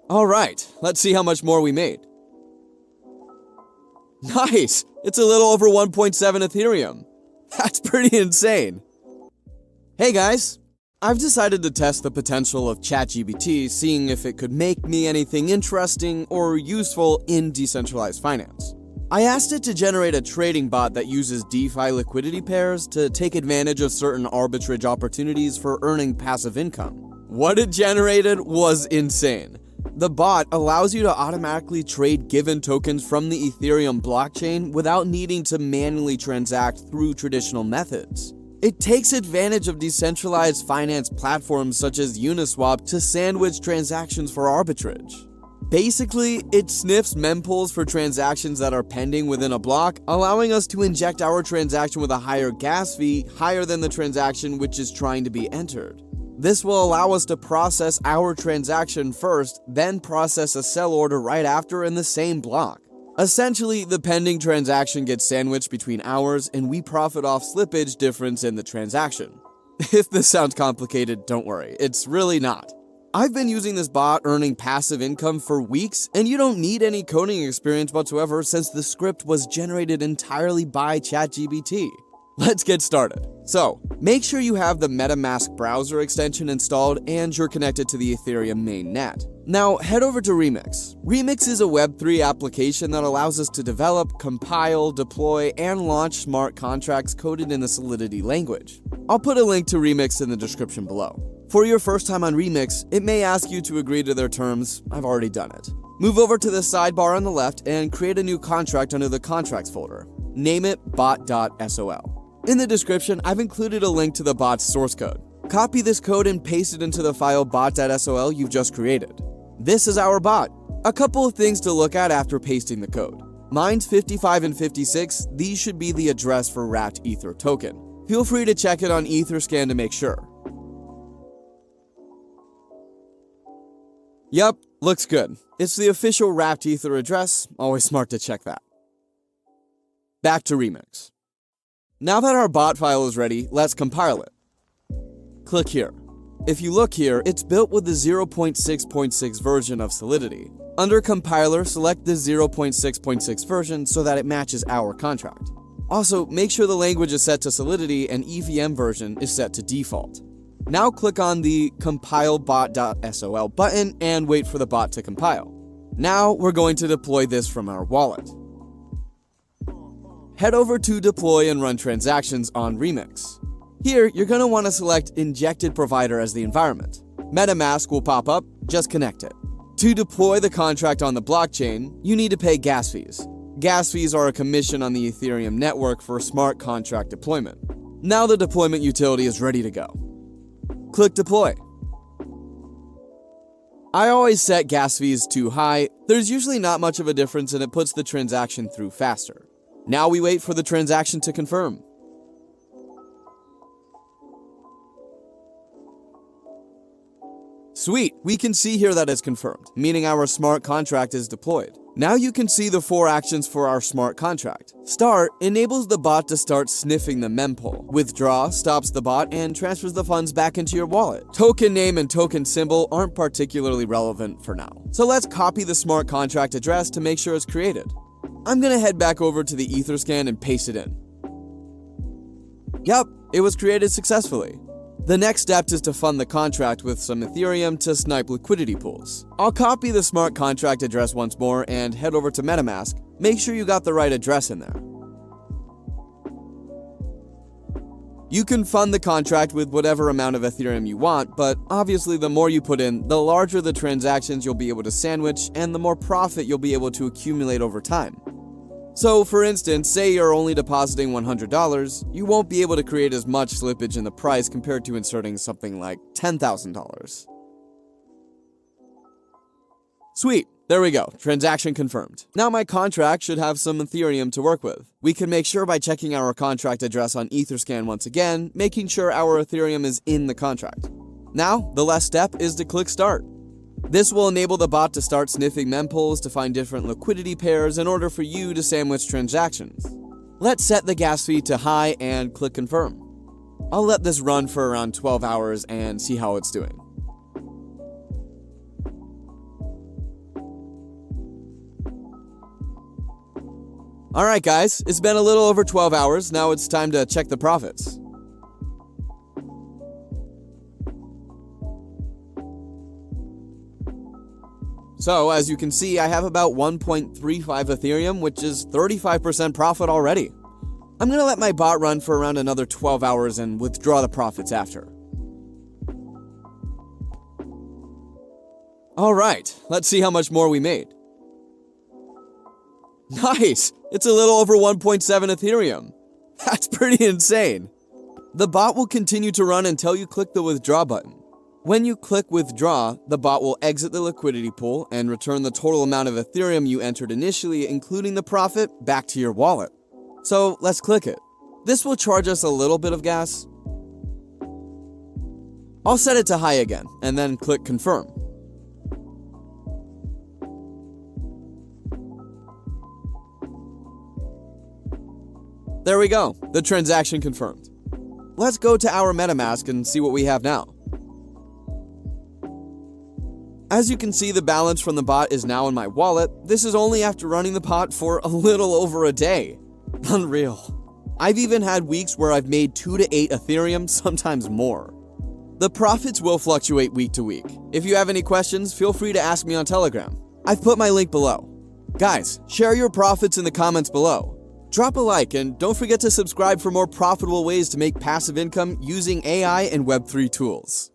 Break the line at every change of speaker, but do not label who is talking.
Alright, let's see how much more we made. Nice! It's a little over 1.7 Ethereum. That's pretty insane. Hey guys! I've decided to test the potential of ChatGPT, seeing if it could make me anything interesting or useful in decentralized finance. I asked it to generate a trading bot that uses DeFi liquidity pairs to take advantage of certain arbitrage opportunities for earning passive income. What it generated was insane. The bot allows you to automatically trade given tokens from the Ethereum blockchain without needing to manually transact through traditional methods. It takes advantage of decentralized finance platforms such as Uniswap to sandwich transactions for arbitrage. Basically, it sniffs mempools for transactions that are pending within a block, allowing us to inject our transaction with a higher gas fee higher than the transaction which is trying to be entered. This will allow us to process our transaction first, then process a sell order right after in the same block. Essentially, the pending transaction gets sandwiched between ours and we profit off slippage difference in the transaction. If this sounds complicated, don't worry, it's really not. I've been using this bot earning passive income for weeks, and you don't need any coding experience whatsoever since the script was generated entirely by ChatGPT. Let's get started. So, make sure you have the MetaMask browser extension installed and you're connected to the Ethereum mainnet. Now, head over to Remix. Remix is a Web3 application that allows us to develop, compile, deploy, and launch smart contracts coded in the Solidity language. I'll put a link to Remix in the description below. For your first time on Remix, it may ask you to agree to their terms. I've already done it. Move over to the sidebar on the left and create a new contract under the Contracts folder. Name it bot.sol. In the description, I've included a link to the bot's source code. Copy this code and paste it into the file bot.sol you've just created. This is our bot. A couple of things to look at after pasting the code. Mine's 55 and 56, these should be the address for Wrapped Ether token. Feel free to check it on Etherscan to make sure. Yup, looks good. It's the official Wrapped Ether address, always smart to check that. Back to Remix. Now that our bot file is ready, let's compile it. Click here. If you look here, it's built with the 0.6.6 version of Solidity. Under Compiler, select the 0.6.6 version so that it matches our contract. Also, make sure the language is set to Solidity and EVM version is set to default. Now click on the Compile bot.sol button and wait for the bot to compile. Now we're going to deploy this from our wallet. Head over to Deploy and Run Transactions on Remix. Here, you're going to want to select Injected Provider as the environment. MetaMask will pop up, just connect it. To deploy the contract on the blockchain, you need to pay gas fees. Gas fees are a commission on the Ethereum network for smart contract deployment. Now the deployment utility is ready to go. Click Deploy. I always set gas fees too high. There's usually not much of a difference and it puts the transaction through faster. Now we wait for the transaction to confirm. Sweet, we can see here that it's confirmed, meaning our smart contract is deployed. Now you can see the 4 actions for our smart contract. Start enables the bot to start sniffing the mempool. Withdraw stops the bot and transfers the funds back into your wallet. Token name and token symbol aren't particularly relevant for now. So let's copy the smart contract address to make sure it's created. I'm gonna head back over to the Etherscan and paste it in. Yup, it was created successfully. The next step is to fund the contract with some Ethereum to snipe liquidity pools. I'll copy the smart contract address once more and head over to MetaMask. Make sure you got the right address in there. You can fund the contract with whatever amount of Ethereum you want, but obviously the more you put in, the larger the transactions you'll be able to sandwich and the more profit you'll be able to accumulate over time. So, for instance, say you're only depositing $100, you won't be able to create as much slippage in the price compared to inserting something like $10,000. Sweet, there we go, transaction confirmed. Now my contract should have some Ethereum to work with. We can make sure by checking our contract address on Etherscan once again, making sure our Ethereum is in the contract. Now, the last step is to click Start. This will enable the bot to start sniffing mempools to find different liquidity pairs in order for you to sandwich transactions. Let's set the gas fee to high and click confirm. I'll let this run for around 12 hours and see how it's doing. Alright guys, it's been a little over 12 hours, now it's time to check the profits. So, as you can see, I have about 1.35 Ethereum, which is 35% profit already. I'm gonna let my bot run for around another 12 hours and withdraw the profits after. Alright, let's see how much more we made. Nice! It's a little over 1.7 Ethereum. That's pretty insane. The bot will continue to run until you click the withdraw button. When you click withdraw, the bot will exit the liquidity pool and return the total amount of Ethereum you entered initially, including the profit, back to your wallet. So let's click it. This will charge us a little bit of gas. I'll set it to high again, and then click confirm. There we go, the transaction confirmed. Let's go to our MetaMask and see what we have now. As you can see, the balance from the bot is now in my wallet. This is only after running the bot for a little over a day. Unreal. I've even had weeks where I've made 2 to 8 Ethereum, sometimes more. The profits will fluctuate week to week. If you have any questions, feel free to ask me on Telegram. I've put my link below. Guys, share your profits in the comments below. Drop a like and don't forget to subscribe for more profitable ways to make passive income using AI and Web3 tools.